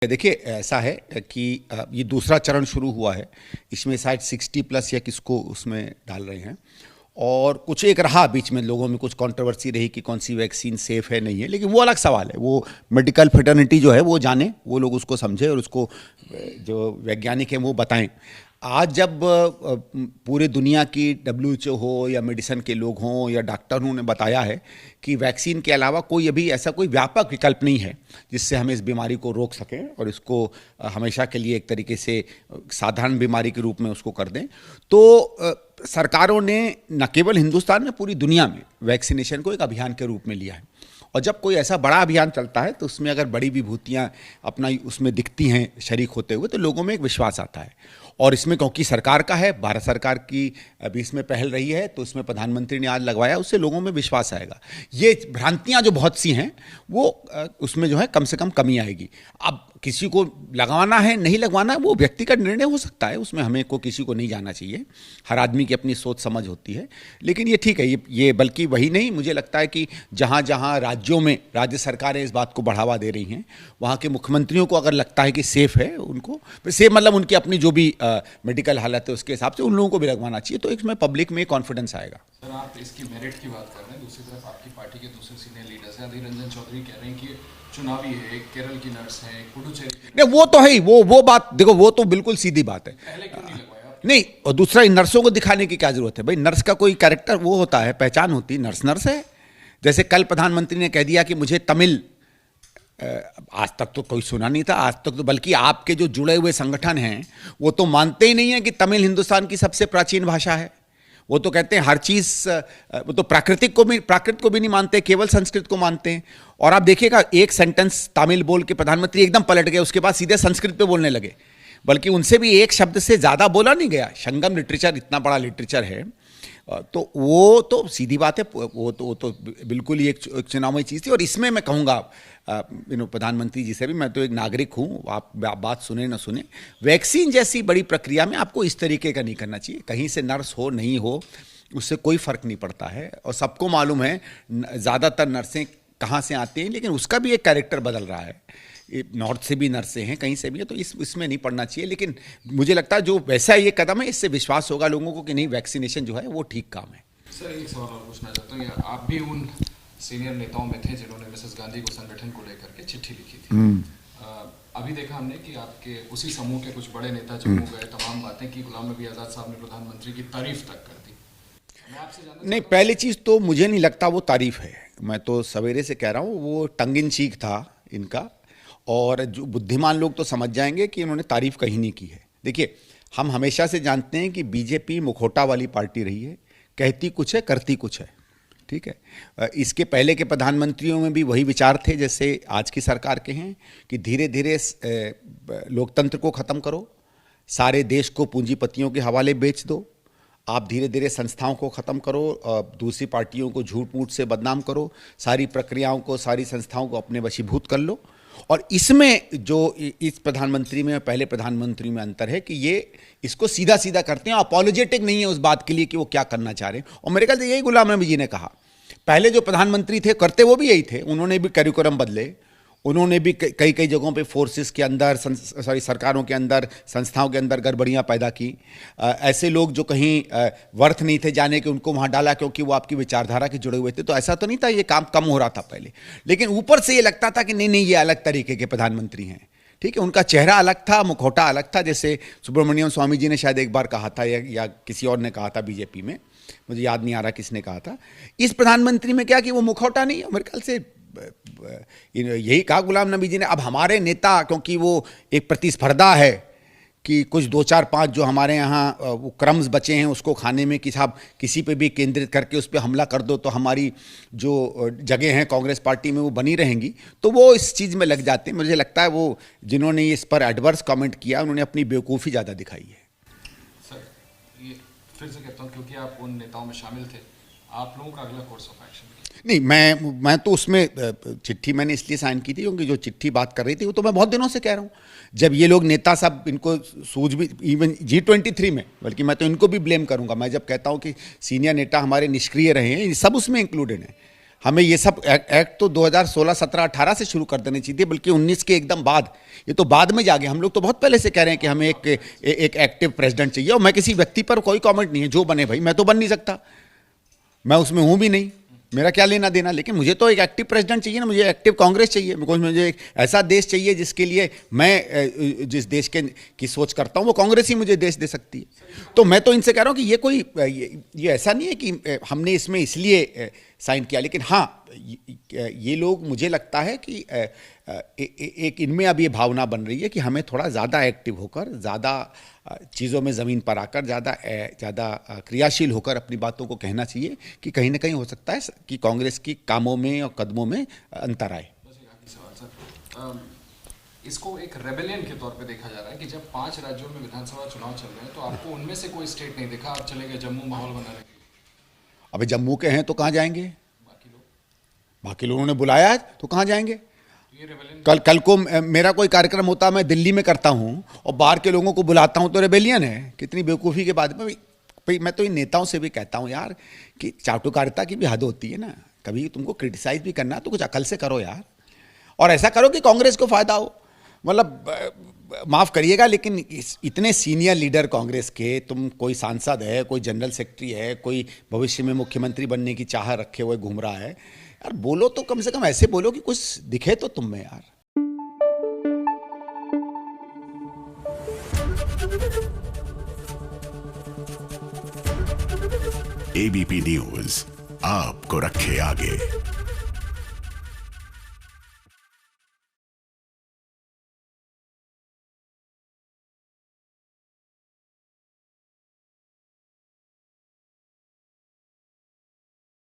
देखिए ऐसा है कि ये दूसरा चरण शुरू हुआ है। इसमें शायद 60+ या किसको उसमें डाल रहे हैं और कुछ एक रहा बीच में, लोगों में कुछ कंट्रोवर्सी रही कि कौन सी वैक्सीन सेफ है नहीं है, लेकिन वो अलग सवाल है। वो मेडिकल फ्रेटर्निटी जो है वो जाने, वो लोग उसको समझे और उसको जो वैज्ञानिक हैं वो बताएं। आज जब पूरे दुनिया की WHO हो या मेडिसिन के लोग हों या डॉक्टरों ने बताया है कि वैक्सीन के अलावा कोई अभी ऐसा कोई व्यापक विकल्प नहीं है जिससे हम इस बीमारी को रोक सकें और इसको हमेशा के लिए एक तरीके से साधारण बीमारी के रूप में उसको कर दें, तो सरकारों ने न केवल हिंदुस्तान में, पूरी दुनिया में वैक्सीनेशन को एक अभियान के रूप में लिया है। और जब कोई ऐसा बड़ा अभियान चलता है तो उसमें अगर बड़ी विभूतियाँ अपना उसमें दिखती हैं शरीक होते हुए, तो लोगों में एक विश्वास आता है। और इसमें क्योंकि सरकार का है, भारत सरकार की अभी इसमें पहल रही है, तो इसमें प्रधानमंत्री ने आज लगवाया, उससे लोगों में विश्वास आएगा। ये भ्रांतियां जो बहुत सी हैं वो उसमें जो है कम से कम कमी आएगी। अब किसी को लगवाना है नहीं लगवाना है वो व्यक्तिगत निर्णय हो सकता है, उसमें हमें को किसी को नहीं जाना चाहिए। हर आदमी की अपनी सोच समझ होती है। लेकिन ये ठीक है, ये बल्कि वही नहीं, मुझे लगता है कि जहाँ जहाँ राज्यों में राज्य सरकारें इस बात को बढ़ावा दे रही हैं, वहाँ के मुख्यमंत्रियों को अगर लगता है कि सेफ है, उनको सेफ मतलब उनकी अपनी जो भी मेडिकल हालत है उसके हिसाब से उन लोगों को भी लगवाना चाहिए, तो इसमें पब्लिक में कॉन्फिडेंस आएगा। सर, आप इसकी मेरिट की बात कर रहे हैं, दूसरी तरफ आपकी पार्टी के दूसरे सीनियर लीडर्स हैं, अधीर रंजन चौधरी कह रहे हैं कि चुनावी है, एक केरल की नर्स है, एक पुडुचेरी। नहीं, वो तो है ही, वो बात देखो, वो तो बिल्कुल सीधी बात है। पहले क्यों नहीं लगवाया? नहीं, और दूसरा, इन नर्सों को दिखाने की क्या जरूरत है भाई? नर्स का कोई कैरेक्टर वो होता है, पहचान होती है, नर्स नर्स है। जैसे कल प्रधानमंत्री ने कह दिया कि मुझे तमिल, आज तक तो कोई सुना नहीं था, आज तक तो बल्कि आपके जो जुड़े हुए संगठन हैं वो तो मानते ही नहीं है कि तमिल हिंदुस्तान की सबसे प्राचीन भाषा है। वो तो कहते हैं हर चीज़, वो तो प्राकृत को भी नहीं मानते, केवल संस्कृत को मानते हैं। और आप देखिएगा, एक सेंटेंस तमिल बोल के प्रधानमंत्री एकदम पलट गए, उसके बाद सीधे संस्कृत पे बोलने लगे, बल्कि उनसे भी एक शब्द से ज़्यादा बोला नहीं गया। संगम लिटरेचर इतना बड़ा लिटरेचर है, तो वो तो सीधी बात है, वो तो बिल्कुल ही एक चुनावी चीज़ थी। और इसमें मैं कहूँगा प्रधानमंत्री जी से भी, मैं तो एक नागरिक हूँ, आप बात सुने ना सुने, वैक्सीन जैसी बड़ी प्रक्रिया में आपको इस तरीके का नहीं करना चाहिए। कहीं से नर्स हो नहीं हो उससे कोई फ़र्क नहीं पड़ता है, और सबको मालूम है ज़्यादातर नर्सें कहाँ से आती हैं, लेकिन उसका भी एक कैरेक्टर बदल रहा है। नॉर्थ से भी नर्सें हैं, कहीं से भी है, तो इसमें नहीं पड़ना चाहिए। लेकिन मुझे लगता है जो वैसा ये कदम है, इससे विश्वास होगा लोगों को कि नहीं, वैक्सीनेशन जो है वो ठीक काम है। सर, एक सवाल और पूछना चाहता हूँ, आप भी उन सीनियर नेताओं में थे जिन्होंने मिसेस गांधी को संगठन को लेकर के चिट्ठी लिखी थी। अभी देखा हमने कि आपके उसी समूह के कुछ बड़े नेता जम्मू गए, तमाम बातें की, गुलाम नबी आज़ाद साहब ने प्रधानमंत्री की तारीफ तक कर दी। मैं आपसे जानना नहीं, पहली चीज़ तो मुझे नहीं लगता वो तारीफ है, मैं तो सवेरे से कह रहा हूँ, वो टंग इन चीक था इनका। और जो बुद्धिमान लोग तो समझ जाएंगे कि इन्होंने तारीफ कहीं नहीं की है। देखिए, हम हमेशा से जानते हैं कि बीजेपी मुखौटा वाली पार्टी रही है, कहती कुछ है करती कुछ है, ठीक है। इसके पहले के प्रधानमंत्रियों में भी वही विचार थे जैसे आज की सरकार के हैं, कि धीरे धीरे लोकतंत्र को ख़त्म करो, सारे देश को पूंजीपतियों के हवाले बेच दो, आप धीरे धीरे संस्थाओं को ख़त्म करो, दूसरी पार्टियों को झूठ मूठ से बदनाम करो, सारी प्रक्रियाओं को, सारी संस्थाओं को अपने वशीभूत कर लो। और इसमें जो इस प्रधानमंत्री में पहले प्रधानमंत्री में अंतर है कि ये इसको सीधा सीधा करते हैं, अपॉलोजेटिक नहीं है उस बात के लिए कि वो क्या करना चाह रहे हैं। और मेरे ख्याल से यही गुलाम नबी जी ने कहा, पहले जो प्रधानमंत्री थे करते वो भी यही थे, उन्होंने भी करिकुलम बदले, उन्होंने भी कई कई जगहों पे फोर्सेस के अंदर, सरकारों के अंदर, संस्थाओं के अंदर गड़बड़ियाँ पैदा की। ऐसे लोग जो कहीं वर्थ नहीं थे जाने के, उनको वहाँ डाला क्योंकि वो आपकी विचारधारा के जुड़े हुए थे। तो ऐसा तो नहीं था, ये काम कम हो रहा था पहले, लेकिन ऊपर से ये लगता था कि नहीं नहीं, ये अलग तरीके के प्रधानमंत्री हैं, ठीक है। उनका चेहरा अलग था, मुखौटा अलग था। जैसे सुब्रमण्यम स्वामी जी ने शायद एक बार कहा था, या किसी और ने कहा था बीजेपी में, मुझे याद नहीं आ रहा किसने कहा था। इस प्रधानमंत्री में क्या कि वो मुखौटा नहीं है, मेरे ख्याल से यही कहा गुलाम नबी जी ने। अब हमारे नेता, क्योंकि वो एक प्रतिस्पर्धा है कि कुछ 2-4-5 जो हमारे यहाँ वो क्रम्स बचे हैं उसको खाने में, कि साहब किसी पे भी केंद्रित करके उस पर हमला कर दो तो हमारी जो जगह हैं कांग्रेस पार्टी में वो बनी रहेंगी, तो वो इस चीज़ में लग जाते हैं। मुझे लगता है वो जिन्होंने इस पर एडवर्स कमेंट किया उन्होंने अपनी बेवकूफ़ी ज़्यादा दिखाई है। सर, ये फिर से कहता हूँ, क्योंकि आप उन नेताओं में शामिल थे, आप लोगों का अगला कोर्स ऑफ एक्शन? नहीं, मैं तो उसमें चिट्ठी मैंने इसलिए साइन की थी क्योंकि जो चिट्ठी बात कर रही थी वो तो मैं बहुत दिनों से कह रहा हूँ। जब ये लोग नेता सब, इनको सूझ भी, इवन G23 में, बल्कि मैं तो इनको भी ब्लेम करूँगा। मैं जब कहता हूँ कि सीनियर नेता हमारे निष्क्रिय रहे हैं, सब उसमें इंक्लूडेड हैं। हमें ये सब एक्ट तो 2016, 17, 18 से शुरू कर देनी चाहिए थी, बल्कि 19 के एकदम बाद। ये तो बाद में जागे। हम लोग तो बहुत पहले से कह रहे हैं कि हमें एक एक्टिव प्रेसिडेंट चाहिए। और मैं किसी व्यक्ति पर कोई कमेंट नहीं है, जो बने भाई, मैं तो बन नहीं सकता, मैं उसमें हूं भी नहीं, मेरा क्या लेना देना। लेकिन मुझे तो एक एक्टिव प्रेसिडेंट चाहिए ना, मुझे एक्टिव कांग्रेस चाहिए, बिकॉज मुझे एक ऐसा देश चाहिए जिसके लिए मैं जिस देश की सोच करता हूं वो कांग्रेस ही मुझे देश दे सकती है। तो मैं तो इनसे कह रहा हूं कि ये कोई ये ऐसा नहीं है कि हमने इसमें इसलिए साइन किया। लेकिन हाँ, ये लोग, मुझे लगता है कि एक इनमें अब ये भावना बन रही है कि हमें थोड़ा ज़्यादा एक्टिव होकर, ज़्यादा चीज़ों में ज़मीन पर आकर, ज़्यादा क्रियाशील होकर अपनी बातों को कहना चाहिए कि कहीं ना कहीं हो सकता है कि कांग्रेस की कामों में और कदमों में अंतर आए। इसको एक रेबेलियन के तौर पे देखा जा रहा है कि जब 5 राज्यों में विधानसभा चुनाव चल रहे हैं तो आपको उनमें से कोई स्टेट नहीं देखा, आप चले गए जम्मू माहौल बनाने के लिए। अबे जम्मू के हैं तो कहाँ जाएंगे? बाकी लोगों ने बुलाया है तो कहाँ जाएंगे? कल को मेरा कोई कार्यक्रम होता है, मैं दिल्ली में करता हूँ और बाहर के लोगों को बुलाता हूँ, तो रेबेलियन है। कितनी बेवकूफ़ी के बाद में भाई, मैं तो इन नेताओं से भी कहता हूँ यार कि चाटुकारिता की भी हद होती है ना। कभी तुमको क्रिटिसाइज भी करना है तो कुछ अकल से करो यार, और ऐसा करो कि कांग्रेस को फायदा हो। मतलब माफ़ करिएगा, लेकिन इतने सीनियर लीडर कांग्रेस के, तुम कोई सांसद है, कोई जनरल सेक्रेटरी है, कोई भविष्य में मुख्यमंत्री बनने की चाह रखे हुए घूम रहा है यार, बोलो तो कम से कम ऐसे बोलो कि कुछ दिखे तो तुम में यार। एबीपी न्यूज आपको रखे आगे।